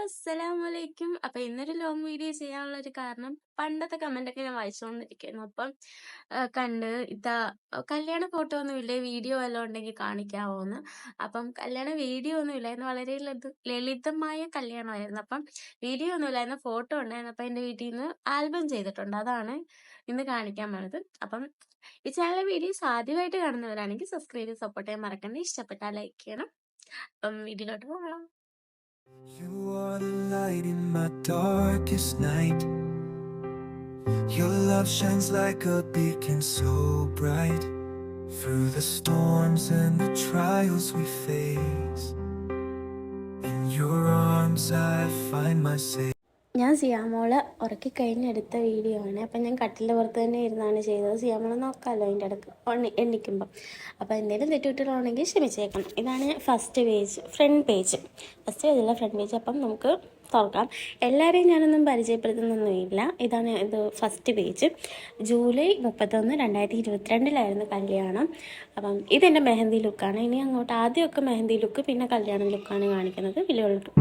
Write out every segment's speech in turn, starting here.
അസ്സലാമലൈക്കും. അപ്പൊ ഇന്നൊരു ലോങ് വീഡിയോ ചെയ്യാനുള്ള ഒരു കാരണം പണ്ടത്തെ കമന്റ് ഒക്കെ ഞാൻ വായിച്ചുകൊണ്ടിരിക്കുന്നു. അപ്പം കണ്ട് ഇതാ കല്യാണ ഫോട്ടോ ഒന്നും ഇല്ലേ, വീഡിയോ വല്ലതും ഉണ്ടെങ്കിൽ കാണിക്കാവോന്ന്. അപ്പം കല്യാണ വീഡിയോ ഒന്നും ഇല്ലായിരുന്നു, വളരെ ലളിതമായ കല്യാണമായിരുന്നു. അപ്പം വീഡിയോ ഒന്നും ഇല്ലായിരുന്നു, ഫോട്ടോ ഉണ്ടായിരുന്നു. അപ്പൊ എന്റെ വീട്ടിൽ നിന്ന് ആൽബം ചെയ്തിട്ടുണ്ട്, അതാണ് ഇന്ന് കാണിക്കാൻ പോണത്. അപ്പം ഈ ചാനൽ വീഡിയോസ് ആദ്യമായിട്ട് കാണുന്നവരാണെങ്കിൽ സബ്സ്ക്രൈബ് ചെയ്ത് സപ്പോർട്ട് ചെയ്യാൻ മറക്കണ്ട. ഇഷ്ടപ്പെട്ടാൽ ലൈക്ക് ചെയ്യണം. അപ്പം വീഡിയോയിലോട്ട് പോകാം. You are the light in my darkest night. Your love shines like a beacon so bright. Through the storms and the trials we face, in your arms I find my safe. ഞാൻ സിയാമോളെ ഉറക്കി കഴിഞ്ഞെടുത്ത video ആണ്. അപ്പം ഞാൻ കട്ടിലിൻ്റെ പുറത്ത് തന്നെ ഇരുന്നാണ് ചെയ്തത്. സിയാമോളെ നോക്കാമല്ലോ അതിൻ്റെ ഇടയ്ക്ക് എണ്ണിക്കുമ്പം. അപ്പോൾ എന്തെങ്കിലും തെറ്റുകുറ്റലാണെങ്കിൽ ക്ഷമിച്ചേക്കണം. ഇതാണ് first page, front page. First പേജല്ല, ഫ്രണ്ട് പേജ്. അപ്പം നമുക്ക് തുറക്കാം. എല്ലാവരെയും ഞാനൊന്നും പരിചയപ്പെടുത്തുന്നൊന്നുമില്ല. ഇതാണ് ഇത് ഫസ്റ്റ് പേജ്. ജൂലൈ 31, 2022 കല്യാണം. അപ്പം ഇതെൻ്റെ മെഹന്തി ലുക്കാണ്. ഇനി അങ്ങോട്ട് ആദ്യമൊക്കെ മെഹന്തി ലുക്ക്, പിന്നെ കല്യാണ ലുക്കാണ് കാണിക്കുന്നത്. വിലയുള്ളൂ.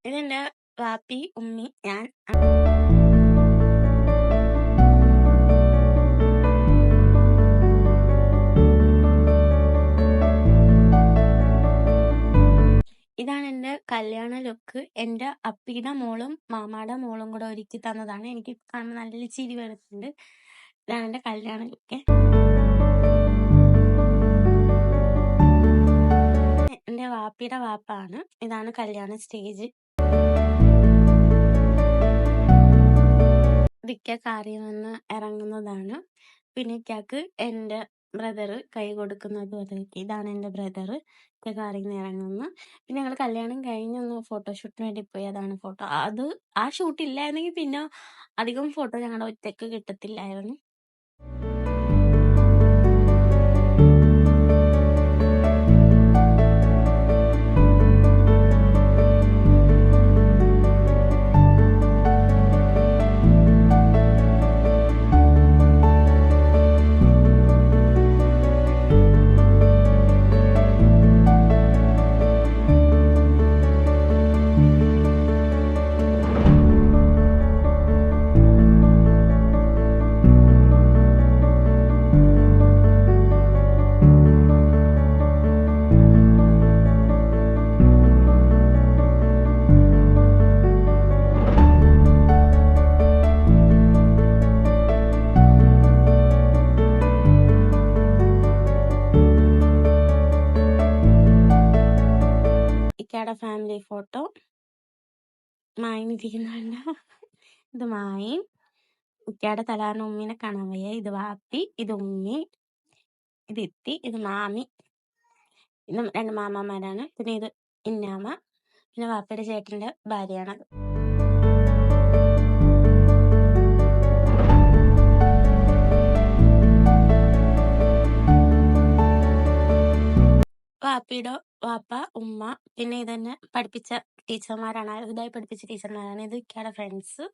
ഇതെന്റെ വാപ്പി, ഉമ്മി, ഞാൻ. ഇതാണ് എൻ്റെ കല്യാണ ലുക്ക്. എൻ്റെ അപ്പിയുടെ മോളും മാമാടെ മോളും കൂടെ ഒരുക്കി തന്നതാണ്. എനിക്ക് കാണുമ്പോൾ നല്ല ചിരി വരുന്നുണ്ട്. ഇതാണ് എൻ്റെ കല്യാണ ലുക്ക്. എൻ്റെ വാപ്പിയുടെ വാപ്പാണ്. ഇതാണ് കല്യാണ സ്റ്റേജ്. ഇക്ക കാറിൽ നിന്ന് ഇറങ്ങുന്നതാണ്. പിന്നെ ഇക്കാക്ക് എൻ്റെ ബ്രദറ് കൈ കൊടുക്കുന്നതും അതൊക്കെ. ഇതാണ് എൻ്റെ ബ്രദറ്. ഇക്ക കാറിൽ നിന്ന് ഇറങ്ങുന്നു. പിന്നെ ഞങ്ങൾ കല്യാണം കഴിഞ്ഞൊന്ന് ഫോട്ടോഷൂട്ടിന് വേണ്ടി പോയി. അതാണ് ഫോട്ടോ. ആ ഷൂട്ട് ഇല്ലായിരുന്നെങ്കിൽ പിന്നെ അധികം ഫോട്ടോ ഞങ്ങളുടെ ഒറ്റയ്ക്ക് കിട്ടത്തില്ലായിരുന്നു. ഇക്കയുടെ ഫാമിലി ഫോട്ടോ. മായിൻ ഇരിക്കുന്നുണ്ട്. ഇത് മായിൻ. ഇക്കയുടെ തലാറിന് ഉമ്മീനെ കാണാൻ വയ്യ. ഇത് വാപ്പി, ഇത് ഉമ്മി, ഇത് ഇത്തി, ഇത് മാമി. ഇത് 2 മാമാമാരാണ്. പിന്നെ ഇത് ഇന്നാമ. പിന്നെ വാപ്പയുടെ ചേട്ടൻ്റെ ഭാര്യയാണത്. വാപ്പിയുടെ വാപ്പ, ഉമ്മ, പിന്നെ ഇതെന്നെ പഠിപ്പിച്ച ടീച്ചർമാരാണ്. ഇതായി പഠിപ്പിച്ച ടീച്ചർമാരാണ്. ഇത് ഇക്കയുടെ ഫ്രണ്ട്സ്.